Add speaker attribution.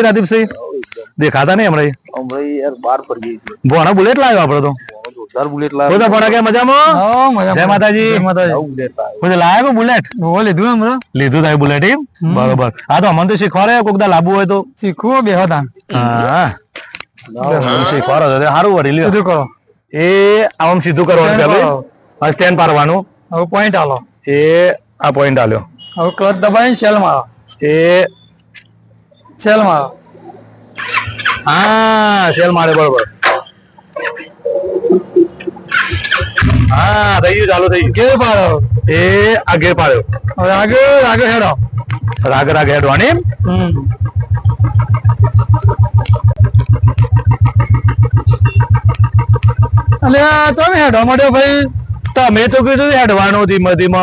Speaker 1: રાદીપસિંહ દેખાતા નહીં હમણાં
Speaker 2: યાર બાર પર ગઈ છે
Speaker 1: ભોણા બુલેટ લાવ્યો આપડે તો
Speaker 2: જોરદાર બુલેટ
Speaker 1: તો ભોણા કે મજામાં જય માતાજી કોઈ લાવ્યો બુલેટ
Speaker 3: લીધું હમણાં
Speaker 1: લીધું થાય બુલેટ એમ બરોબર હા તો અમને તો શીખવાડે કોક દા લાવવું હોય તો
Speaker 3: શીખવો બે હતા
Speaker 1: હા શીખવાડો તો સારું વળી લ્યો
Speaker 3: સીધું કરો
Speaker 1: એ આમ સીધું કરવાનું પેલું સ્ટેન્ડ પાડવાનું
Speaker 3: હવે પોઈન્ટ આલો
Speaker 1: એ આ પોઈન્ટ આલ્યો
Speaker 3: હવે ક્લચ દબાઈને સેલ મારો
Speaker 1: એ
Speaker 3: સેલ મારો
Speaker 1: હા સેલ મારે બરોબર હા થઈ ગયું ચાલુ થઈ ગયું
Speaker 3: ગેર પાડો
Speaker 1: એ આ ગેર પાડ્યો
Speaker 3: હવે આગળ આગળ હેડો
Speaker 1: રાગ હેડવાની
Speaker 3: એટલે તમે હેડો મળ્યો ભાઈ
Speaker 1: તમે તો કીધું હેડવાનું ધીમે ધીમે